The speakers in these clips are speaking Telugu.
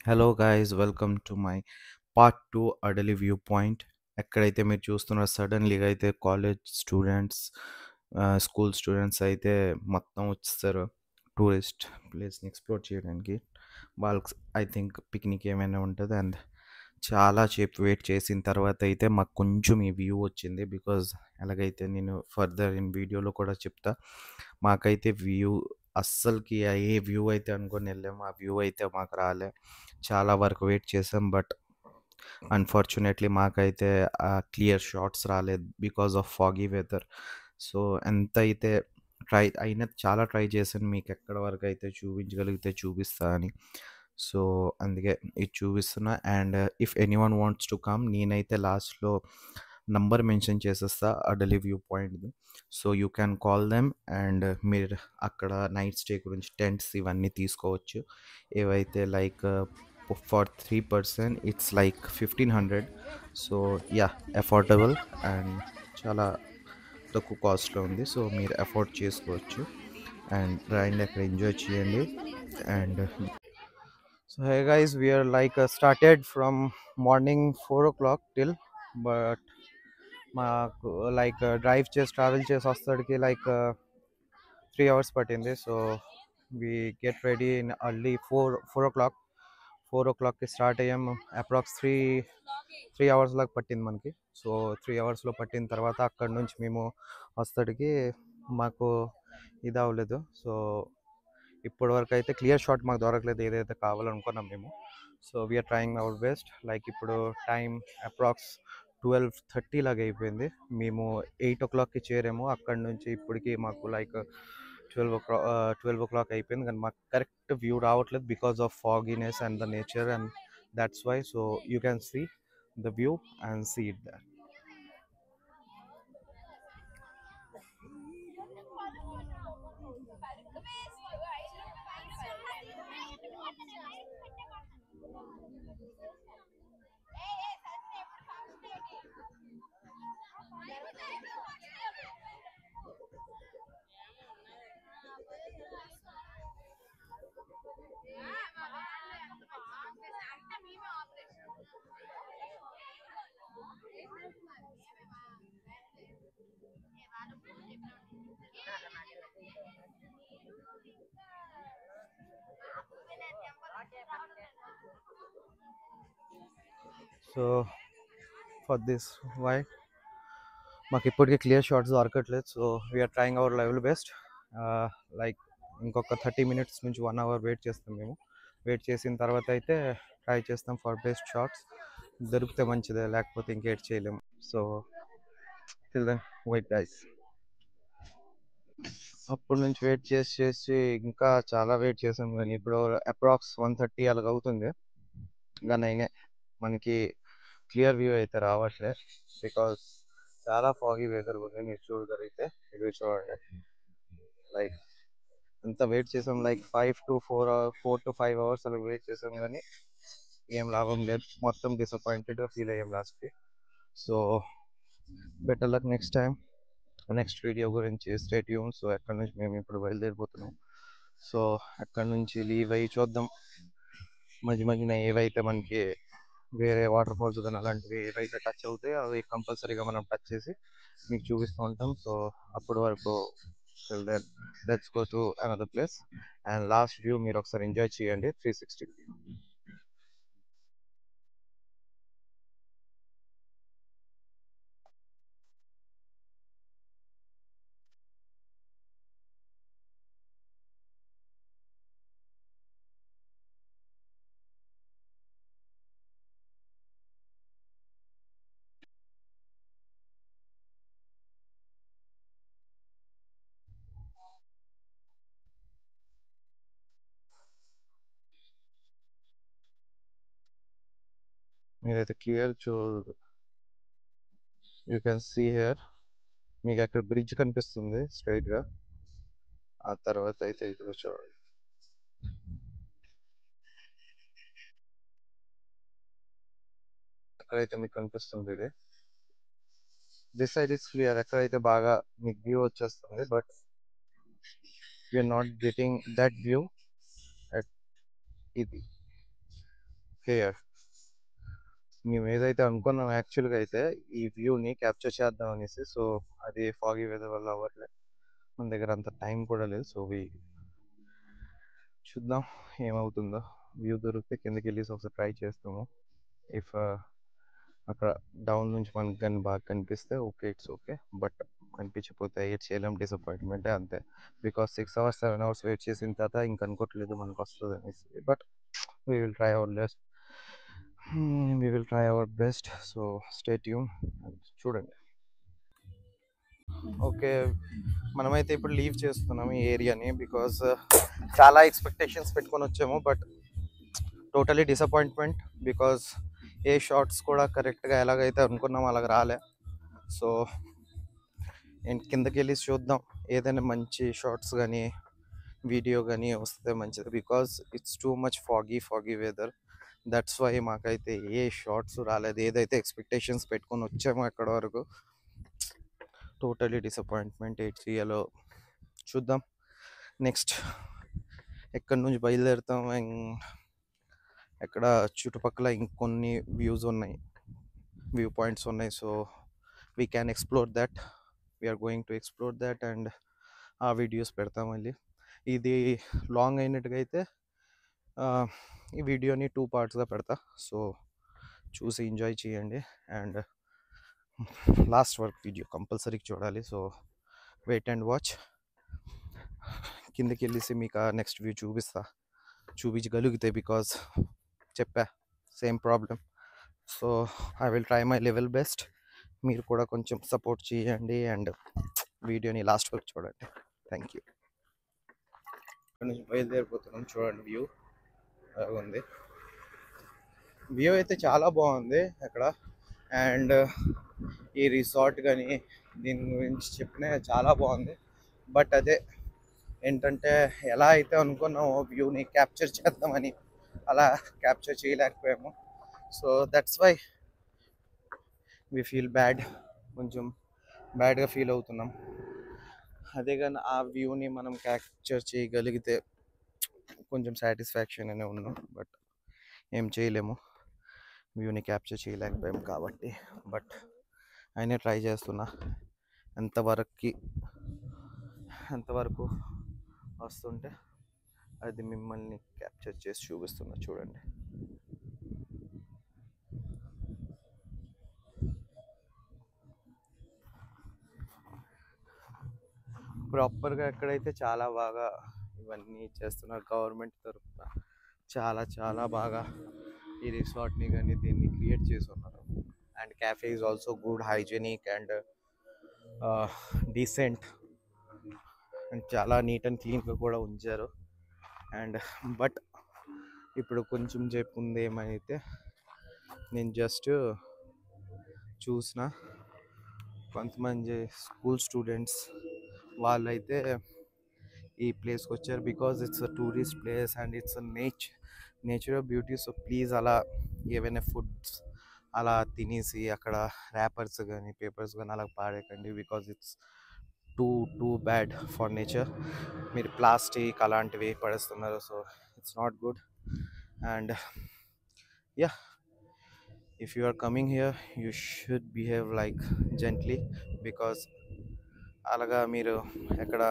Hello guys welcome to my part 2 అడలి view point. ఎక్కడైతే మీరు చూస్తున్నారు సడన్లీగా అయితే కాలేజ్ స్టూడెంట్స్ స్కూల్ స్టూడెంట్స్ అయితే మొత్తం వచ్చేస్తారు టూరిస్ట్ ప్లేస్ని ఎక్స్ప్లోర్ చేయడానికి. వాళ్ళకి ఐ థింక్ పిక్నిక్ ఏమైనా ఉంటుంది. అండ్ చాలా సేపు వెయిట్ చేసిన తర్వాత అయితే మాకు కొంచెం ఈ వ్యూ వచ్చింది. బికాజ్ ఎలాగైతే నేను ఫర్దర్ ఇన్ వీడియోలో కూడా చెప్తా, మాకైతే వ్యూ అస్సలకి ఏ వ్యూ అయితే అనుకొని వెళ్ళాము ఆ వ్యూ అయితే మాకు రాలే. చాలా వరకు వెయిట్ చేసాం, బట్ అన్ఫార్చునేట్లీ మాకైతే క్లియర్ షాట్స్ రాలేదు because of foggy weather. So ఎంత అయితే చాలా ట్రై చేశాను, మీకు ఎక్కడ వరకు అయితే చూపించగలిగితే చూపిస్తా అని. సో అందుకే ఇది చూపిస్తున్నా. And if anyone wants to come, నేనైతే లాస్ట్లో నంబర్ మెన్షన్ చేసేస్తా అడలి వ్యూ పాయింట్ది. So you can call them and మీరు అక్కడ నైట్ స్టే గురించి టెంట్స్ ఇవన్నీ తీసుకోవచ్చు. ఏవైతే like for 3 person it's like 1500. So yeah, affordable and చాలా తక్కువ కాస్ట్లో ఉంది. సో మీరు అఫోర్డ్ చేసుకోవచ్చు అండ్ రైండ్ అక్కడ ఎంజాయ్ చేయండి. And so hey guys, we are like started from morning 4 o'clock till, but మాకు లైక్ డ్రైవ్ చేసి ట్రావెల్ చేసి వస్తాడికి లైక్ 3 hours పట్టింది. So we get ready in early 4 o'clock. 4 o'clockకి స్టార్ట్ అయ్యాం. అప్రాక్స్ త్రీ అవర్స్ లాగా పట్టింది మనకి. సో 3 అవర్స్లో పట్టిన తర్వాత అక్కడ నుంచి మేము వస్తాడికి మాకు ఇది అవ్వలేదు. సో ఇప్పటి వరకు అయితే క్లియర్ షాట్ మాకు దొరకలేదు ఏదైతే కావాలనుకున్నాం మేము. So we are trying our best. Like ఇప్పుడు టైం అప్రాక్స్ 12:30 లాగా అయిపోయింది. మేము 8 o'clockకి చేరాము. అక్కడ నుంచి ఇప్పటికి మాకు లైక్ 12 o'clock అయిపోయింది, కానీ మాకు కరెక్ట్ వ్యూ రావట్లేదు because of fogginess and the nature, and that's why. So you can see the view and see it that. So for this why మాకు ఇప్పటికీ క్లియర్ షాట్స్ దొరకట్లేదు. So we are trying our level best. Like ఇంకొక 30 minutes నుంచి 1 hour వెయిట్ చేస్తాం మేము. వెయిట్ చేసిన తర్వాత అయితే ట్రై చేస్తాం ఫర్ బెస్ట్ షాట్స్. దొరికితే మంచిదే, లేకపోతే ఇంకేట్ చేయలేము. So till then wait guys. అప్పటి నుంచి వెయిట్ చేసి చేసి ఇంకా చాలా వెయిట్ చేసాం, కానీ ఇప్పుడు అప్రాక్స్ 1:30 అలాగ అవుతుంది. కానీ మనకి క్లియర్ వ్యూ అయితే రావట్లే బికాస్ చాలా ఫాగీ వెదర్ ఉంది. మీరు చూడగలిగితే ఇది చూడండి. లైక్ అంత వెయిట్ చేసాం, లైక్ 4 to 5 hours అలా వెయిట్ చేసాం, కానీ ఏం లాభం లేదు. మొత్తం డిసప్పాయింటెడ్గా ఫీల్ అయ్యాం లాస్ట్కి. So better luck next time. Next video గురించి స్టే ట్యూన్. సో అక్కడ నుంచి మేము ఇప్పుడు బయలుదేరిపోతున్నాం. సో అక్కడ నుంచి లీవ్ అయ్యి చూద్దాం మధ్య మధ్యన ఏవైతే మనకి వేరే వాటర్ ఫాల్స్ కానీ అలాంటివి ఏవైతే టచ్ అవుతాయో అవి కంపల్సరీగా మనం టచ్ చేసి మీకు చూపిస్తూ ఉంటాం. సో అప్పటి వరకు let's go to another place and last view మీరు ఒకసారి ఎంజాయ్ చేయండి 360. మీరైతే clear you can see here. మీకు అక్కడ బ్రిడ్జ్ కనిపిస్తుంది స్ట్రైట్గా. ఆ తర్వాత అయితే ఇది చూడండి. అక్కడైతే మీకు కనిపిస్తుంది ఇది. This side is clear. ఎక్కడైతే బాగా మీకు వ్యూ వచ్చేస్తుంది, but we are not getting that view at ఇది. హియర్ మేము ఏదైతే అనుకున్నాం యాక్చువల్గా అయితే ఈ వ్యూని క్యాప్చర్ చేద్దాం అనేసి. సో అది ఫాగీ వెదర్ వల్ల అవ్వట్లేదు, మన దగ్గర అంత టైం కూడా లేదు. సో చూద్దాం ఏమవుతుందో. వ్యూ దొరికితే కిందకి వెళ్ళేసి ఒకసారి ట్రై చేస్తాము. ఇఫ్ అక్కడ డౌన్ నుంచి మనకి కానీ బాగా కనిపిస్తే ఓకే, ఇట్స్ ఓకే. బట్ కనిపించకపోతే ఏడ్ చేయలేం, డిసప్పాయింట్మెంటే అంతే. బికాస్ 6 hours 7 hours వెయిట్ చేసిన తర్వాత ఇంక అనుకోవట్లేదు మనకు వస్తుంది అనేసి. But we will try our best, we will try our best. So stay tune, చూడండి. ఓకే, మనమైతే ఇప్పుడు లీవ్ చేస్తున్నాము ఈ ఏరియాని. బికాస్ చాలా ఎక్స్పెక్టేషన్స్ పెట్టుకొని వచ్చాము, బట్ టోటలీ డిసప్పాయింట్మెంట్. బికాస్ ఏ షార్ట్స్ కూడా కరెక్ట్గా ఎలాగైతే అనుకున్నామో అలాగ రాలే. సో కిందకి వెళ్ళి చూద్దాం, ఏదైనా మంచి షార్ట్స్ కానీ వీడియో కానీ వస్తే మంచిది. Because it's too much foggy weather. That's why మాకైతే ఏ షార్ట్స్ రాలేదు. ఏదైతే ఎక్స్పెక్టేషన్స్ పెట్టుకొని వచ్చామో అక్కడ వరకు టోటలీ డిసప్పాయింట్మెంట్. ఏరియాలో చూద్దాం నెక్స్ట్ ఎక్కడి నుంచి బయలుదేరుతాం. ఎక్కడ చుట్టుపక్కల ఇంకొన్ని వ్యూ పాయింట్స్ ఉన్నాయి. So we can explore that, we are going to explore that. And ఆ వీడియోస్ పెడతాం మళ్ళీ. ఇది లాంగ్ అయినట్టుగా అయితే ఈ వీడియోని 2 partsగా పెడతా. సో చూసి ఎంజాయ్ చేయండి. And last work video compulsory చూడాలి. So wait and watch. కిందకి వెళ్ళేసి మీకు నెక్స్ట్ వ్యూ చూపించగలిగితే, బికాజ్ చెప్పా same problem. So I will try my level best. మీరు కూడా కొంచెం సపోర్ట్ చేయండి అండ్ వీడియోని లాస్ట్ వరకు చూడండి. Thank you. ఇక్కడ నుంచి బయలుదేరిపోతున్నాం. చూడండి వ్యూ ఉంది. వ్యూ అయితే చాలా బాగుంది అక్కడ. అండ్ ఈ రిసార్ట్ కానీ దీని గురించి చెప్పినా చాలా బాగుంది. బట్ అదే ఏంటంటే ఎలా అయితే అనుకున్నామో వ్యూని క్యాప్చర్ చేద్దామని అలా క్యాప్చర్ చేయలేకపోయాము. So that's why we feel bad, కొంచెం బ్యాడ్గా ఫీల్ అవుతున్నాం. అదే కానీ ఆ వ్యూని మనం క్యాప్చర్ చేయగలిగితే కొంచెం సాటిస్ఫాక్షన్ అనే ఉన్నాం. బట్ ఏం చేయలేము, వ్యూని క్యాప్చర్ చేయలేకపోయాము కాబట్టి. బట్ అయినా ట్రై చేస్తున్నా, ఎంతవరకు వస్తుంటే అది మిమ్మల్ని క్యాప్చర్ చేసి చూపిస్తున్నా. చూడండి. ప్రాపర్గా ఎక్కడైతే చాలా బాగా ఇవన్నీ చేస్తున్నారు గవర్నమెంట్ తరఫున, చాలా బాగా ఈ రిసార్ట్ని కానీ దీన్ని క్రియేట్ చేసి ఉన్నారు. And cafe is also good, hygienic and decent. And చాలా నీట్ అండ్ క్లీన్గా కూడా ఉంచారు. అండ్ బట్ ఇప్పుడు కొంచెం చెప్పుంది ఏమైతే, నేను జస్ట్ చూసిన కొంతమంది స్కూల్ స్టూడెంట్స్ వాళ్ళైతే ఈ ప్లేస్కి వచ్చారు. Because it's a tourist place and it's a natural beauty. So please అలా ఏవైనా ఫుడ్స్ అలా తినేసి అక్కడ ర్యాపర్స్ కానీ పేపర్స్ కానీ అలా పాడేయకండి. Because it's too bad for nature. మీరు ప్లాస్టిక్ అలాంటివి పడేస్తున్నారు. So it's not good. And yeah, if you are coming here you should behave like gently, because అలాగా మీరు ఎక్కడ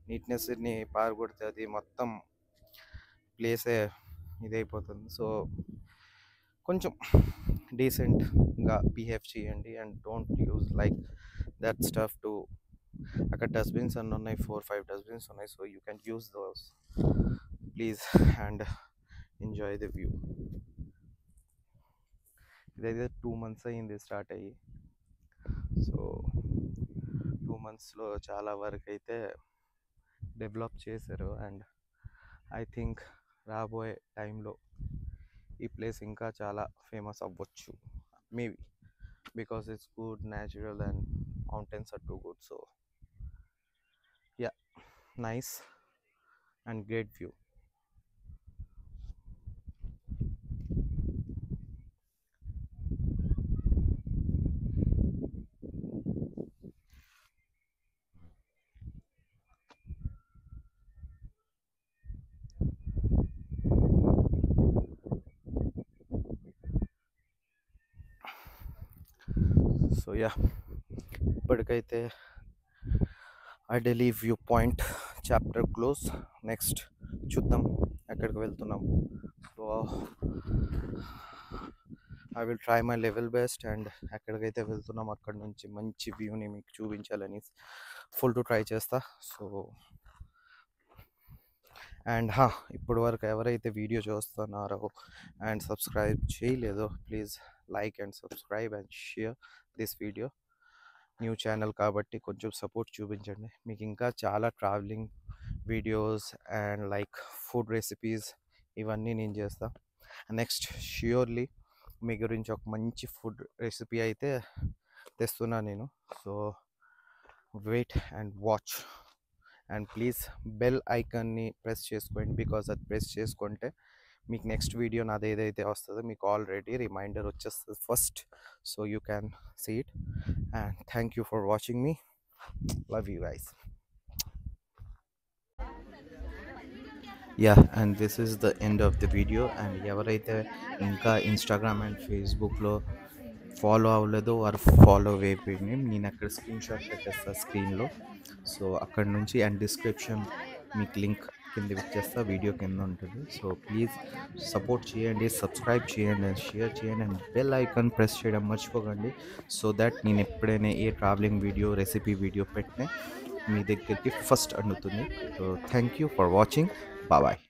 నీట్నెస్ని పారగొడితే అది మొత్తం ప్లేసే ఇదైపోతుంది. సో కొంచెం డీసెంట్గా బిహేవ్ చేయండి and don't use like that stuff to. అక్కడ డస్ట్బిన్స్ అన్నీ ఉన్నాయి, 4-5 డస్ట్బిన్స్ ఉన్నాయి. So you can use those please and enjoy the view. ఇదైతే 2 months అయ్యింది స్టార్ట్ అయ్యి. సో 2 monthsలో చాలా వరకు అయితే డెవలప్ చేశారు. అండ్ ఐ థింక్ రాబోయే టైంలో ఈ ప్లేస్ ఇంకా చాలా ఫేమస్ అవ్వచ్చు maybe, because it's good, natural and mountains are too good. So yeah, nice and great view. So yeah, ఇప్పటికైతే Delhi view point chapter close. Next చూద్దాం ఎక్కడికి వెళ్తున్నాం. So I will try my level best and ఎక్కడికైతే వెళ్తున్నాం అక్కడ నుంచి మంచి వ్యూని మీకు చూపించాలని ఫుల్ టు ట్రై చేస్తా. సో అండ్ ఇప్పటి వరకు ఎవరైతే వీడియో చూస్తున్నారో అండ్ సబ్స్క్రైబ్ చేయలేదో please like and subscribe and share this video. New channel కాబట్టి కొంచెం సపోర్ట్ చూపించండి. మీకు ఇంకా చాలా travelling videos and like food recipes ఇవన్నీ నేను చేస్తా. నెక్స్ట్ ష్యూర్లీ మీ గురించి ఒక మంచి ఫుడ్ రెసిపీ అయితే తెస్తున్నా నేను. So wait and watch and please bell ఐకాన్ని ప్రెస్ చేసుకోండి, బికాజ్ అది ప్రెస్ చేసుకుంటే మీకు నెక్స్ట్ వీడియో నాది ఏదైతే వస్తుందో మీకు ఆల్రెడీ రిమైండర్ వచ్చేస్తుంది first. So you can see it. And thank you for watching me. Love you guys. Yeah, and this is the end of the video. And ఎవరైతే ఇంకా ఇన్స్టాగ్రామ్ అండ్ ఫేస్బుక్లో ఫాలో అవ్వలేదో వారు ఫాలో అయిపోయింది. నేను అక్కడ స్క్రీన్ షాట్ పెట్టేస్తా స్క్రీన్లో. సో అక్కడ నుంచి అండ్ డిస్క్రిప్షన్ మీకు లింక్ కింద ఇచ్చేస్తా, వీడియో కింద ఉంటుంది. సో ప్లీజ్ సపోర్ట్ చేయండి, సబ్స్క్రైబ్ చేయండి అండ్ షేర్ చేయండి అండ్ బెల్ ఐకాన్ ప్రెస్ చేయడం మర్చిపోకండి. సో దట్ నేను ఎప్పుడైనా ఏ ట్రావెలింగ్ వీడియో రెసిపీ వీడియో పెట్టినా మీ దగ్గరికి ఫస్ట్ అందుతుంది. So thank you for watching. Bye.